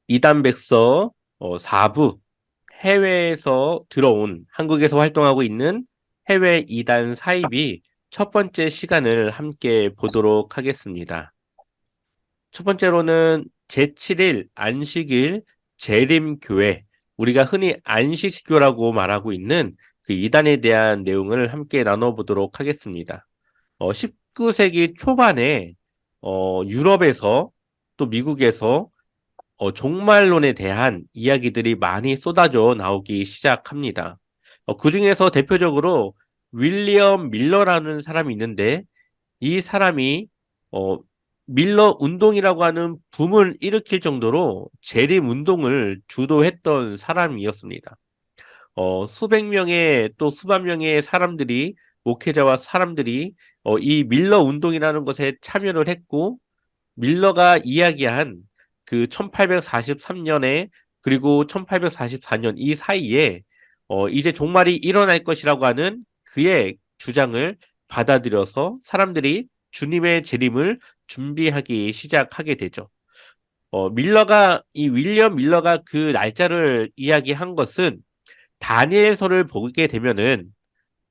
이단백서 4부 해외에서 들어온 한국에서 활동하고 있는 해외 이단 사입이 첫 번째 시간을 함께 보도록 하겠습니다. 첫 번째로는 제7일 안식일 재림교회, 우리가 흔히 안식교라고 말하고 있는 그 이단에 대한 내용을 함께 나눠보도록 하겠습니다. 19세기 초반에 유럽에서 또 미국에서 종말론에 대한 이야기들이 많이 쏟아져 나오기 시작합니다. 그 중에서 대표적으로 윌리엄 밀러라는 사람이 있는데 이 사람이 어, 밀러 운동이라고 하는 붐을 일으킬 정도로 재림 운동을 주도했던 사람이었습니다. 수백 명의 또 수만 명의 사람들이 목회자와 사람들이 이 밀러 운동이라는 것에 참여를 했고 밀러가 이야기한 그 1843년에 그리고 1844년 이 사이에 이제 종말이 일어날 것이라고 하는 그의 주장을 받아들여서 사람들이 주님의 재림을 준비하기 시작하게 되죠. 이 윌리엄 밀러가 그 날짜를 이야기한 것은 다니엘서를 보게 되면은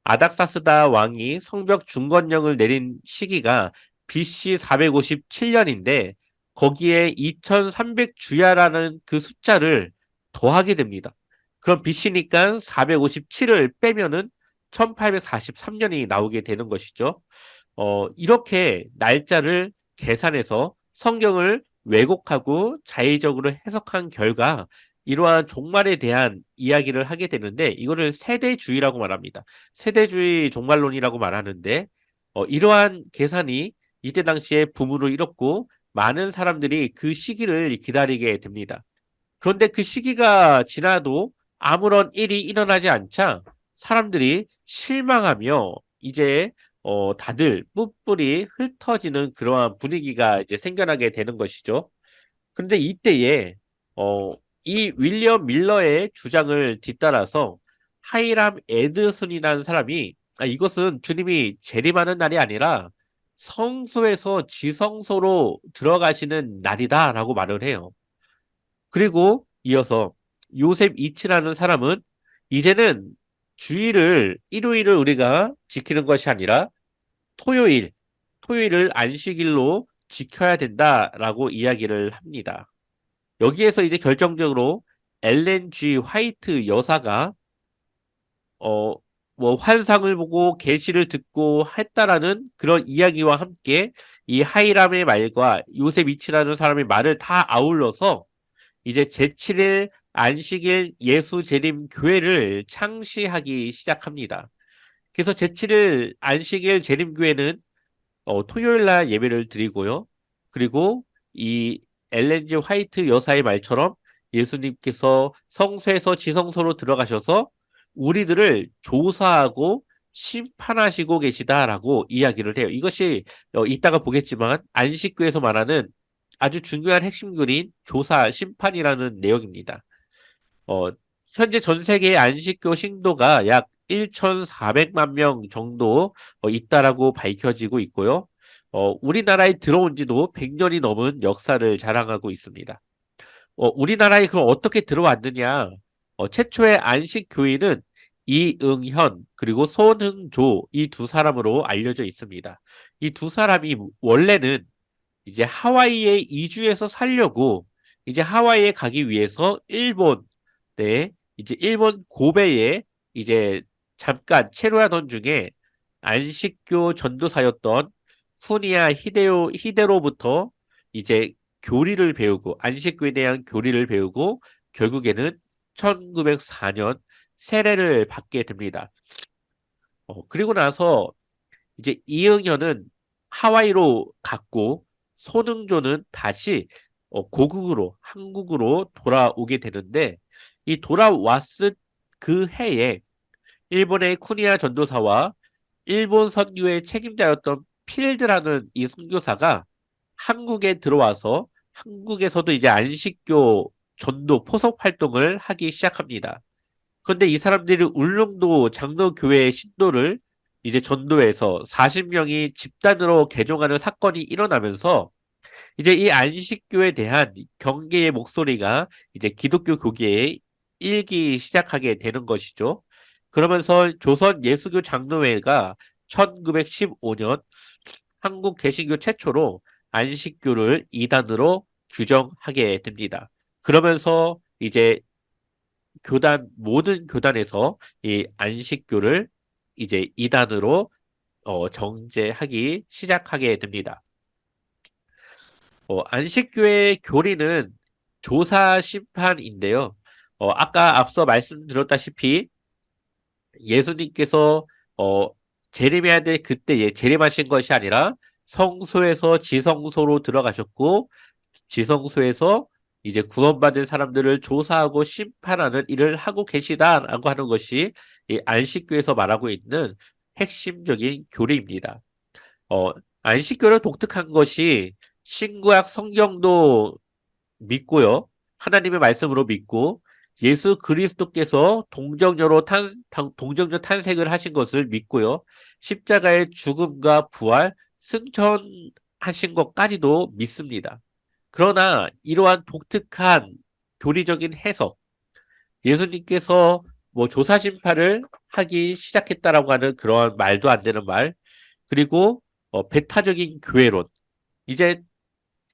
아닥사스다 왕이 성벽 중건령을 내린 시기가 BC 457년인데 거기에 2300주야라는 그 숫자를 더하게 됩니다. 그럼 BC니까 457을 빼면은 1843년이 나오게 되는 것이죠. 이렇게 날짜를 계산해서 성경을 왜곡하고 자의적으로 해석한 결과 이러한 종말에 대한 이야기를 하게 되는데 이거를 세대주의라고 말합니다. 세대주의 종말론이라고 말하는데 이러한 계산이 이때 당시에 붐으로 일었고 많은 사람들이 그 시기를 기다리게 됩니다. 그런데 그 시기가 지나도 아무런 일이 일어나지 않자 사람들이 실망하며 이제 다들 뿔뿔이 흩어지는 그러한 분위기가 이제 생겨나게 되는 것이죠. 그런데 이때에 어, 이 윌리엄 밀러의 주장을 뒤따라서 하이람 에드슨이라는 사람이 이것은 주님이 재림하는 날이 아니라 성소에서 지성소로 들어가시는 날이다라고 말을 해요. 그리고 이어서 요셉 이치라는 사람은 이제는 일요일을 우리가 지키는 것이 아니라 토요일, 토요일을 안식일로 지켜야 된다라고 이야기를 합니다. 여기에서 이제 결정적으로 엘렌 G 화이트 여사가 어, 뭐 환상을 보고 계시를 듣고 했다라는 그런 이야기와 함께 이 하이람의 말과 요셉 이치라는 사람의 말을 다 아울러서 이제 제7일 안식일 예수 재림 교회를 창시하기 시작합니다. 그래서 제7일 안식일 재림 교회는 토요일 날 예배를 드리고요. 그리고 이 엘렌지 화이트 여사의 말처럼 예수님께서 성소에서 지성소로 들어가셔서 우리들을 조사하고 심판하시고 계시다라고 이야기를 해요. 이것이 이따가 보겠지만 안식교에서 말하는 아주 중요한 핵심글인 조사, 심판이라는 내용입니다. 어, 현재 전 세계 안식교 신도가 약 1,400만 명 정도 있다라고 밝혀지고 있고요. 우리나라에 들어온 지도 100년이 넘은 역사를 자랑하고 있습니다. 우리나라에 그럼 어떻게 들어왔느냐? 최초의 안식교인은 이응현 그리고 손흥조 이 두 사람으로 알려져 있습니다. 이 두 사람이 원래는 이제 하와이에 이주해서 살려고 이제 하와이에 가기 위해서 네, 이제 일본 고베에 이제 잠깐 체류하던 중에 안식교 전도사였던 후니야 히데로부터 이제 교리를 배우고 안식교에 대한 교리를 배우고 결국에는 1904년 세례를 받게 됩니다. 그리고 나서 이제 이응현은 하와이로 갔고 손흥조는 다시 고국으로 한국으로 돌아오게 되는데 이 돌아왔을 그 해에 일본의 쿠니아 전도사와 일본 선교의 책임자였던 필드라는 이 선교사가 한국에 들어와서 한국에서도 이제 안식교 전도 포석 활동을 하기 시작합니다. 그런데 이 사람들이 울릉도 장로교회 신도를 이제 전도해서 40명이 집단으로 개종하는 사건이 일어나면서 이제 이 안식교에 대한 경계의 목소리가 이제 기독교 교계에 일기 시작하게 되는 것이죠. 그러면서 조선 예수교 장로회가 1915년 한국 개신교 최초로 안식교를 이단으로 규정하게 됩니다. 그러면서 이제 모든 교단에서 이 안식교를 이제 이단으로 정제하기 시작하게 됩니다. 안식교의 교리는 조사 심판인데요. 아까 앞서 말씀드렸다시피 예수님께서 어, 재림해야 될 그때 재림하신 것이 아니라 성소에서 지성소로 들어가셨고 지성소에서 이제 구원받은 사람들을 조사하고 심판하는 일을 하고 계시다라고 하는 것이 이 안식교에서 말하고 있는 핵심적인 교리입니다. 어, 안식교를 독특한 것이 신구약 성경도 믿고요. 하나님의 말씀으로 믿고 예수 그리스도께서 동정녀 탄생을 하신 것을 믿고요. 십자가의 죽음과 부활, 승천하신 것까지도 믿습니다. 그러나 이러한 독특한 교리적인 해석, 예수님께서 뭐 조사심판을 하기 시작했다라고 하는 그러한 말도 안 되는 말, 그리고 배타적인 교회론, 이제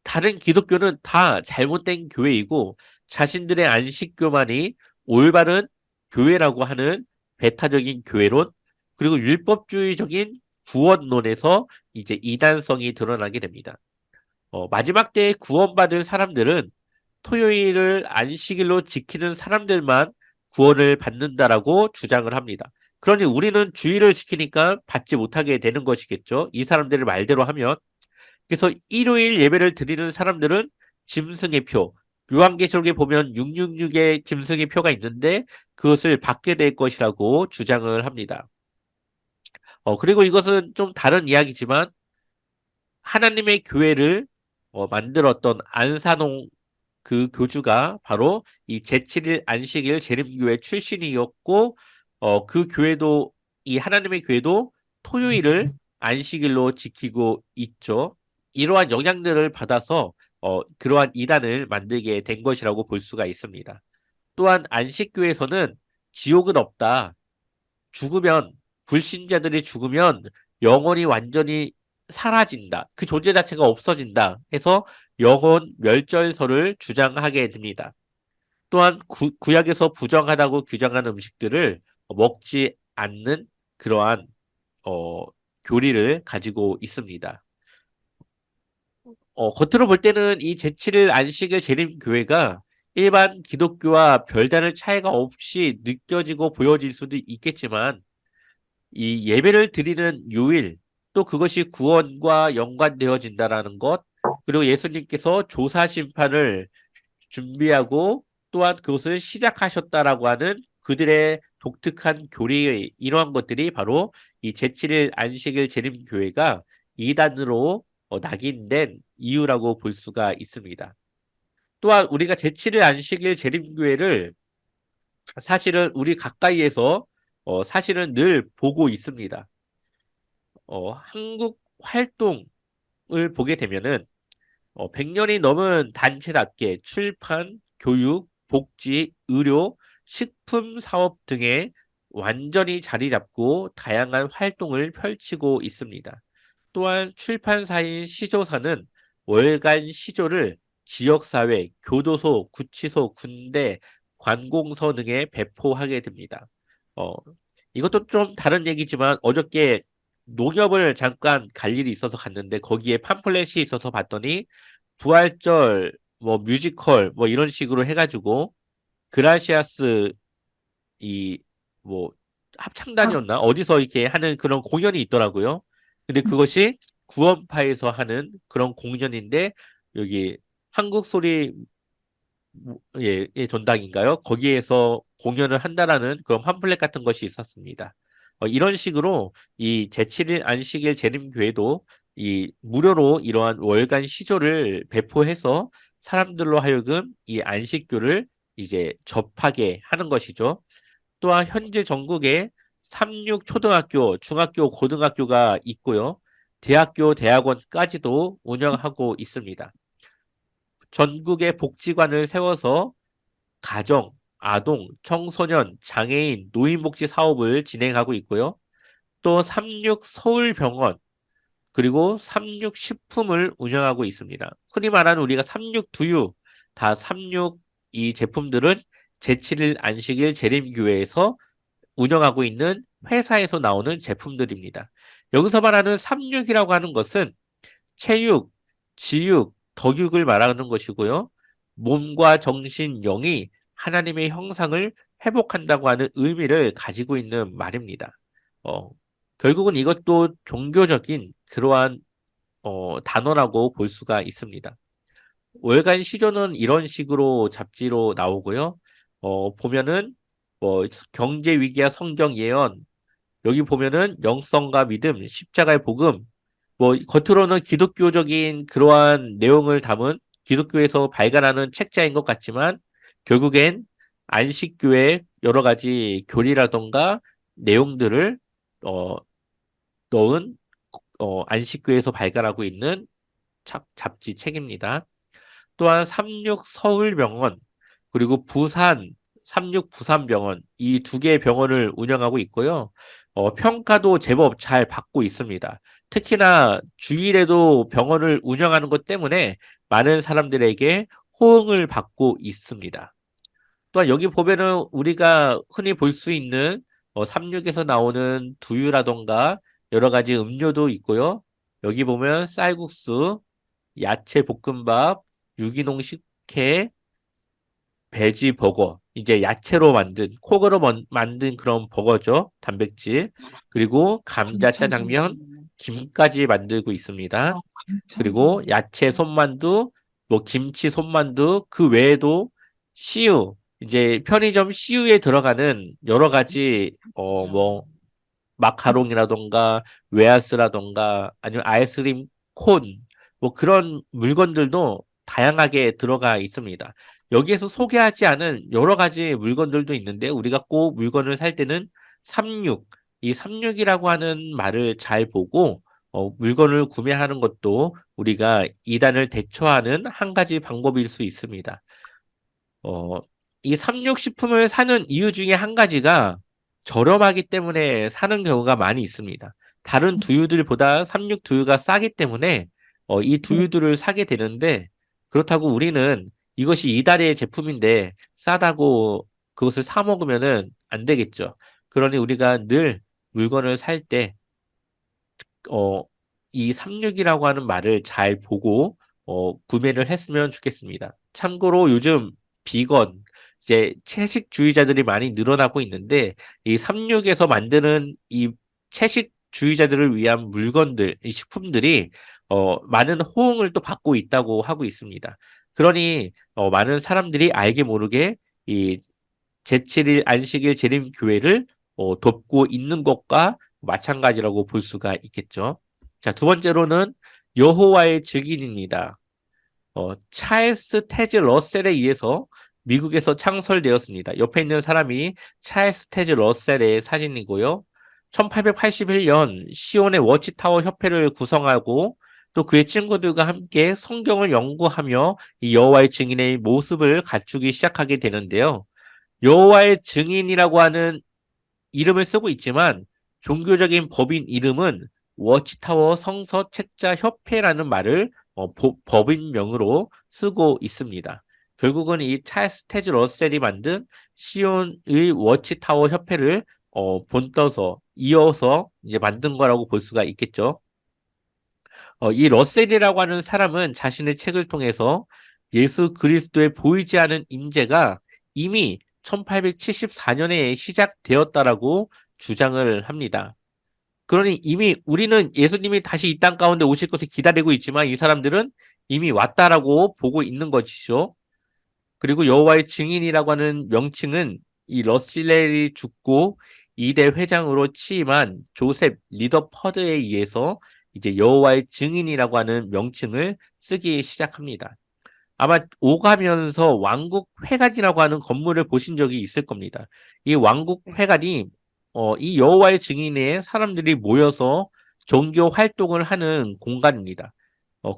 다른 기독교는 다 잘못된 교회이고 자신들의 안식교만이 올바른 교회라고 하는 배타적인 교회론, 그리고 율법주의적인 구원론에서 이제 이단성이 드러나게 됩니다. 마지막 때에 구원받을 사람들은 토요일을 안식일로 지키는 사람들만 구원을 받는다라고 주장을 합니다. 그러니 우리는 주일을 지키니까 받지 못하게 되는 것이겠죠. 이 사람들의 말대로 하면. 그래서 일요일 예배를 드리는 사람들은 짐승의 표, 요한계시록에 보면 666의 짐승의 표가 있는데 그것을 받게 될 것이라고 주장을 합니다. 그리고 이것은 좀 다른 이야기지만 하나님의 교회를 만들었던 안산홍 그 교주가 바로 이 제7일 안식일 재림교회 출신이었고, 그 교회도, 이 하나님의 교회도 토요일을 안식일로 지키고 있죠. 이러한 영향들을 받아서, 그러한 이단을 만들게 된 것이라고 볼 수가 있습니다. 또한 안식교에서는 지옥은 없다. 죽으면, 불신자들이 죽으면 영혼이 완전히 사라진다. 그 존재 자체가 없어진다. 해서 영혼 멸절설을 주장하게 됩니다. 또한 구약에서 부정하다고 규정한 음식들을 먹지 않는 그러한 어, 교리를 가지고 있습니다. 겉으로 볼 때는 이 제7일 안식일 재림교회가 일반 기독교와 별다른 차이가 없이 느껴지고 보여질 수도 있겠지만 이 예배를 드리는 요일, 또 그것이 구원과 연관되어진다라는 것, 그리고 예수님께서 조사 심판을 준비하고 또한 그것을 시작하셨다라고 하는 그들의 독특한 교리의 이러한 것들이 바로 이 제7일 안식일 재림교회가 이단으로 낙인된 이유라고 볼 수가 있습니다. 또한 우리가 제7일 안식일 재림교회를 사실은 우리 가까이에서 사실은 늘 보고 있습니다. 한국 활동을 보게 되면은 100년이 넘은 단체답게 출판, 교육, 복지, 의료, 식품 사업 등에 완전히 자리 잡고 다양한 활동을 펼치고 있습니다. 또한 출판사인 시조사는 월간 시조를 지역사회, 교도소, 구치소, 군대, 관공서 등에 배포하게 됩니다. 어, 이것도 좀 다른 얘기지만 어저께 농협을 잠깐 갈 일이 있어서 갔는데 거기에 팜플렛이 있어서 봤더니 부활절, 뭐 뮤지컬, 뭐 이런 식으로 해가지고 그라시아스 이 뭐 합창단이었나 어디서 이렇게 하는 그런 공연이 있더라고요. 근데 그것이 구원파에서 하는 그런 공연인데 여기 한국 소리 예, 전당인가요? 거기에서 공연을 한다라는 그런 팜플렛 같은 것이 있었습니다. 이런 식으로 이 제7일 안식일 재림교회도 이 무료로 이러한 월간 시조를 배포해서 사람들로 하여금 이 안식교를 이제 접하게 하는 것이죠. 또한 현재 전국에 삼육 초등학교, 중학교, 고등학교가 있고요. 대학교, 대학원까지도 운영하고 있습니다. 전국에 복지관을 세워서 가정, 아동, 청소년, 장애인, 노인복지 사업을 진행하고 있고요. 또 삼육 서울병원, 그리고 삼육식품을 운영하고 있습니다. 흔히 말하는 우리가 삼육두유, 다 삼육 이 제품들은 제7일 안식일 재림교회에서 운영하고 있는 회사에서 나오는 제품들입니다. 여기서 말하는 삼육이라고 하는 것은 체육, 지육, 덕육을 말하는 것이고요. 몸과 정신, 영이 하나님의 형상을 회복한다고 하는 의미를 가지고 있는 말입니다. 어, 결국은 이것도 종교적인 그러한 단어라고 볼 수가 있습니다. 월간 시조는 이런 식으로 잡지로 나오고요. 보면은 뭐 경제 위기와 성경 예언, 여기 보면은 영성과 믿음, 십자가의 복음, 뭐 겉으로는 기독교적인 그러한 내용을 담은 기독교에서 발간하는 책자인 것 같지만 결국엔 안식교의 여러 가지 교리라던가 내용들을 어, 넣은 안식교에서 발간하고 있는 잡지 책입니다. 또한 삼육 서울병원 그리고 부산 삼육 부산병원 이 두 개의 병원을 운영하고 있고요. 평가도 제법 잘 받고 있습니다. 특히나 주일에도 병원을 운영하는 것 때문에 많은 사람들에게 호응을 받고 있습니다. 또한 여기 보면은 우리가 흔히 볼 수 있는 삼육에서 나오는 두유라던가 여러 가지 음료도 있고요. 여기 보면 쌀국수, 야채 볶음밥, 유기농 식혜, 베지 버거. 이제 야채로 만든, 콕으로 만든 그런 버거죠. 단백질. 그리고 감자 짜장면, 감천탕면. 김까지 만들고 있습니다. 그리고 감천탕면. 야채 손만두, 뭐 김치 손만두, 그 외에도 씨유, 이제 편의점 씨유에 들어가는 여러 가지, 뭐, 마카롱이라던가 웨하스라던가 아니면 아이스크림 콘 뭐 그런 물건들도 다양하게 들어가 있습니다. 여기에서 소개하지 않은 여러 가지 물건들도 있는데 우리가 꼭 물건을 살 때는 삼육, 이 삼육이라고 하는 말을 잘 보고 물건을 구매하는 것도 우리가 이단을 대처하는 한 가지 방법일 수 있습니다. 어, 이 삼육식품을 사는 이유 중에 한 가지가 저렴하기 때문에 사는 경우가 많이 있습니다. 다른 두유들보다 삼육두유가 싸기 때문에 이 네. 두유들을 사게 되는데 그렇다고 우리는 이것이 이달의 제품인데 싸다고 그것을 사 먹으면은 안 되겠죠. 그러니 우리가 늘 물건을 살때 어, 이 삼육이라고 하는 말을 잘 보고 구매를 했으면 좋겠습니다. 참고로 요즘 비건 이제 채식주의자들이 많이 늘어나고 있는데 이 삼육에서 만드는 이 채식주의자들을 위한 물건들, 이 식품들이 많은 호응을 또 받고 있다고 하고 있습니다. 그러니 많은 사람들이 알게 모르게 이 제7일 안식일 재림교회를 돕고 있는 것과 마찬가지라고 볼 수가 있겠죠. 자, 두 번째로는 여호와의 증인입니다. 찰스 테즈 러셀에 의해서 미국에서 창설되었습니다. 옆에 있는 사람이 찰스 테즈 러셀의 사진이고요. 1881년 시온의 워치타워 협회를 구성하고 또 그의 친구들과 함께 성경을 연구하며 이 여호와의 증인의 모습을 갖추기 시작하게 되는데요. 여호와의 증인이라고 하는 이름을 쓰고 있지만 종교적인 법인 이름은 워치타워 성서 책자 협회라는 말을 법인명으로 쓰고 있습니다. 결국은 이 찰스 테즈 러셀이 만든 시온의 워치타워 협회를 본떠서 이어서 이제 만든 거라고 볼 수가 있겠죠. 이 러셀이라고 하는 사람은 자신의 책을 통해서 예수 그리스도의 보이지 않은 임재가 이미 1874년에 시작되었다라고 주장을 합니다. 그러니 이미 우리는 예수님이 다시 이 땅 가운데 오실 것을 기다리고 있지만 이 사람들은 이미 왔다라고 보고 있는 것이죠. 그리고 여호와의 증인이라고 하는 명칭은 이 러셀이 죽고 2대 회장으로 취임한 조셉 리더퍼드에 의해서 이제 여호와의 증인이라고 하는 명칭을 쓰기 시작합니다. 아마 오가면서 왕국회관이라고 하는 건물을 보신 적이 있을 겁니다. 이 왕국회관이 이 여호와의 증인에 사람들이 모여서 종교 활동을 하는 공간입니다.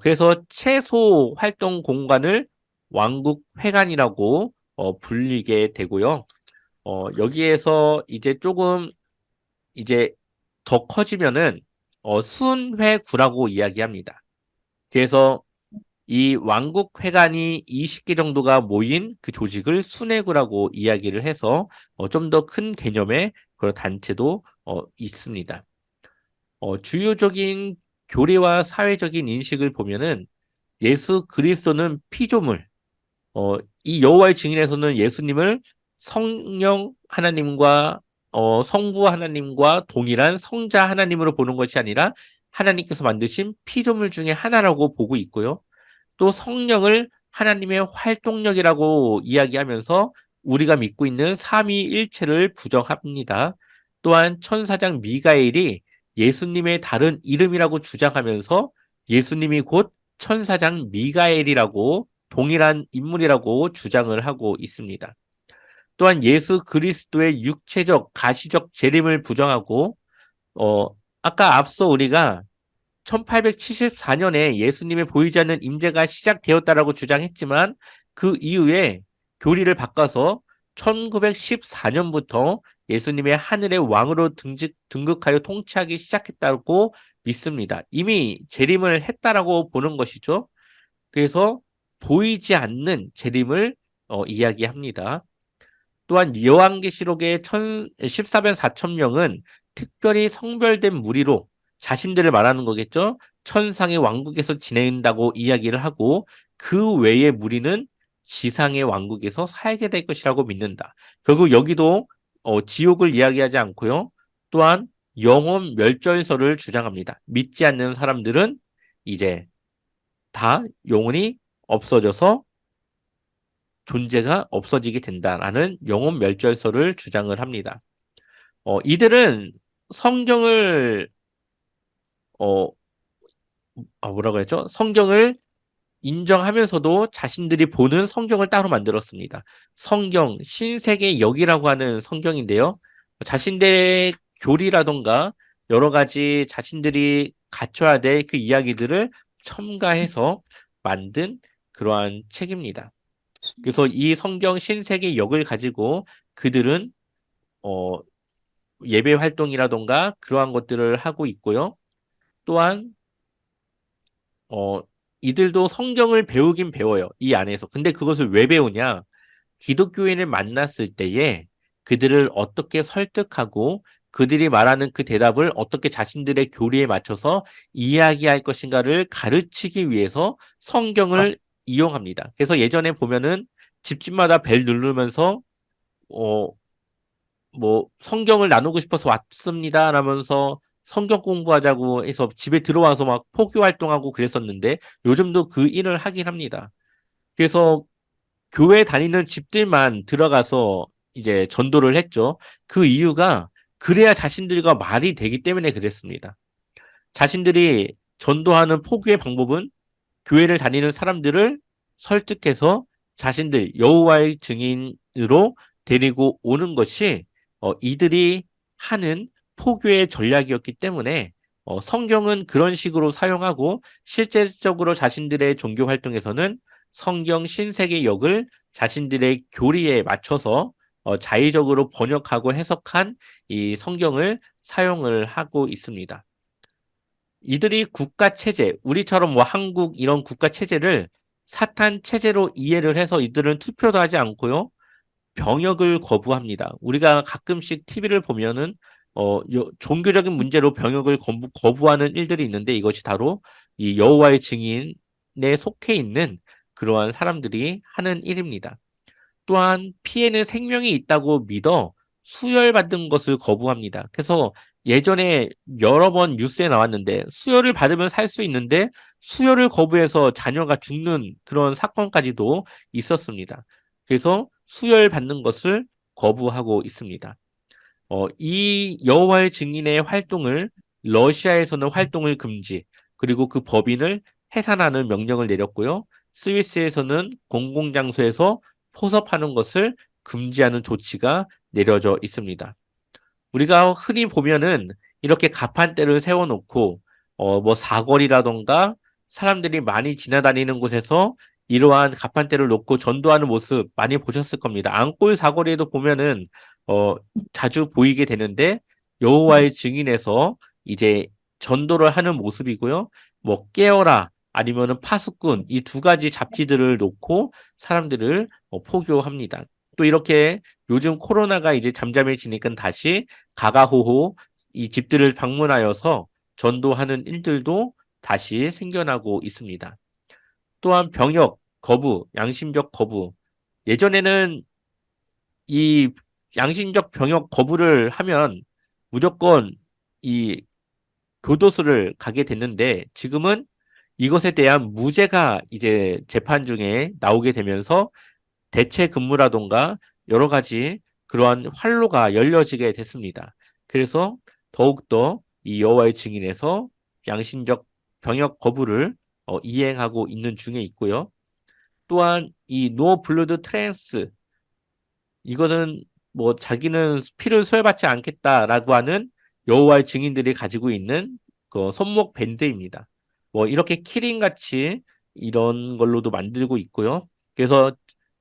그래서 최소 활동 공간을 왕국회관이라고 불리게 되고요. 여기에서 이제 조금 이제 더 커지면은 순회구라고 이야기합니다. 그래서 이 왕국회관이 20개 정도가 모인 그 조직을 순회구라고 이야기를 해서 좀 더 큰 개념의 그런 단체도 있습니다. 주요적인 교리와 사회적인 인식을 보면은 예수 그리스도는 피조물, 이 여호와의 증인에서는 예수님을 성령 하나님과 성부 하나님과 동일한 성자 하나님으로 보는 것이 아니라 하나님께서 만드신 피조물 중에 하나라고 보고 있고요. 또 성령을 하나님의 활동력이라고 이야기하면서 우리가 믿고 있는 삼위일체를 부정합니다. 또한 천사장 미가엘이 예수님의 다른 이름이라고 주장하면서 예수님이 곧 천사장 미가엘이라고 동일한 인물이라고 주장을 하고 있습니다. 또한 예수 그리스도의 육체적, 가시적 재림을 부정하고 어, 아까 앞서 우리가 1874년에 예수님의 보이지 않는 임재가 시작되었다라고 주장했지만 그 이후에 교리를 바꿔서 1914년부터 예수님의 하늘의 왕으로 등극하여 통치하기 시작했다고 믿습니다. 이미 재림을 했다라고 보는 것이죠. 그래서 보이지 않는 재림을 이야기합니다. 또한 요한계시록의 14만 4천 명은 특별히 성별된 무리로 자신들을 말하는 거겠죠. 천상의 왕국에서 지낸다고 이야기를 하고 그 외의 무리는 지상의 왕국에서 살게 될 것이라고 믿는다. 결국 여기도 지옥을 이야기하지 않고요. 또한 영혼 멸절설을 주장합니다. 믿지 않는 사람들은 이제 다 영혼이 없어져서 존재가 없어지게 된다라는 영혼 멸절설을 주장을 합니다. 이들은 성경을 어, 뭐라고 했죠? 성경을 인정하면서도 자신들이 보는 성경을 따로 만들었습니다. 성경, 신세계 역이라고 하는 성경인데요. 자신들의 교리라던가 여러 가지 자신들이 갖춰야 될 그 이야기들을 첨가해서 만든 그러한 책입니다. 그래서 이 성경 신세계 역을 가지고 그들은 어, 예배 활동이라던가 그러한 것들을 하고 있고요. 또한 어, 이들도 성경을 배우긴 배워요. 이 안에서. 근데 그것을 왜 배우냐? 기독교인을 만났을 때에 그들을 어떻게 설득하고 그들이 말하는 그 대답을 어떻게 자신들의 교리에 맞춰서 이야기할 것인가를 가르치기 위해서 성경을 이용합니다. 그래서 예전에 보면은 집집마다 벨 누르면서 어, 뭐 성경을 나누고 싶어서 왔습니다 라면서 성경 공부하자고 해서 집에 들어와서 막 포교 활동하고 그랬었는데 요즘도 그 일을 하긴 합니다. 그래서 교회 다니는 집들만 들어가서 이제 전도를 했죠. 그 이유가 그래야 자신들과 말이 되기 때문에 그랬습니다. 자신들이 전도하는 포교의 방법은 교회를 다니는 사람들을 설득해서 자신들 여호와의 증인으로 데리고 오는 것이 이들이 하는 포교의 전략이었기 때문에 성경은 그런 식으로 사용하고 실제적으로 자신들의 종교 활동에서는 성경 신세계 역을 자신들의 교리에 맞춰서 자의적으로 번역하고 해석한 이 성경을 사용을 하고 있습니다. 이들이 국가 체제, 우리처럼 뭐 한국 이런 국가 체제를 사탄 체제로 이해를 해서 이들은 투표도 하지 않고요. 병역을 거부합니다. 우리가 가끔씩 TV를 보면은 종교적인 문제로 병역을 거부하는 일들이 있는데 이것이 바로 이 여호와의 증인에 속해 있는 그러한 사람들이 하는 일입니다. 또한 피에는 생명이 있다고 믿어 수혈받은 것을 거부합니다. 그래서 예전에 여러 번 뉴스에 나왔는데 수혈을 받으면 살 수 있는데 수혈을 거부해서 자녀가 죽는 그런 사건까지도 있었습니다. 그래서 수혈받는 것을 거부하고 있습니다. 이 여호와의 증인의 활동을 러시아에서는 활동을 금지, 그리고 그 법인을 해산하는 명령을 내렸고요. 스위스에서는 공공장소에서 포섭하는 것을 금지하는 조치가 내려져 있습니다. 우리가 흔히 보면은 이렇게 가판대를 세워놓고 뭐 사거리라던가 사람들이 많이 지나다니는 곳에서 이러한 가판대를 놓고 전도하는 모습 많이 보셨을 겁니다. 앙골 사거리에도 보면은 어, 자주 보이게 되는데 여호와의 증인에서 이제 전도를 하는 모습이고요. 뭐 깨어라 아니면은 파수꾼 이 두 가지 잡지들을 놓고 사람들을 포교합니다. 또 이렇게 요즘 코로나가 이제 잠잠해지니까 다시 가가호호 이 집들을 방문하여서 전도하는 일들도 다시 생겨나고 있습니다. 또한 병역, 거부, 양심적 거부. 예전에는 이 양심적 병역 거부를 하면 무조건 이 교도소를 가게 됐는데 지금은 이것에 대한 무죄가 이제 재판 중에 나오게 되면서 대체 근무라던가 여러 가지 그러한 활로가 열려지게 됐습니다. 그래서 더욱더 이 여호와의 증인에서 양심적 병역 거부를 이행하고 있는 중에 있고요. 또한 이 노 블루드 트랜스 이거는 뭐 자기는 피를 수혈받지 않겠다라고 하는 여호와의 증인들이 가지고 있는 그 손목 밴드입니다. 뭐 이렇게 키링 같이 이런 걸로도 만들고 있고요. 그래서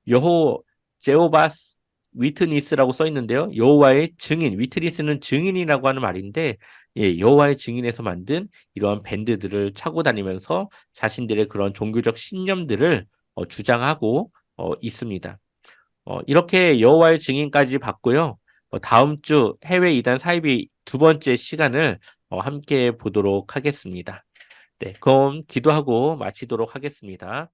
여호 제호바스 위트니스라고 써 있는데요. 여호와의 증인, 위트니스는 증인이라고 하는 말인데 예, 여호와의 증인에서 만든 이러한 밴드들을 차고 다니면서 자신들의 그런 종교적 신념들을 주장하고 있습니다. 이렇게 여호와의 증인까지 봤고요. 다음 주 해외 이단 사이비 두 번째 시간을 함께 보도록 하겠습니다. 네, 그럼 기도하고 마치도록 하겠습니다.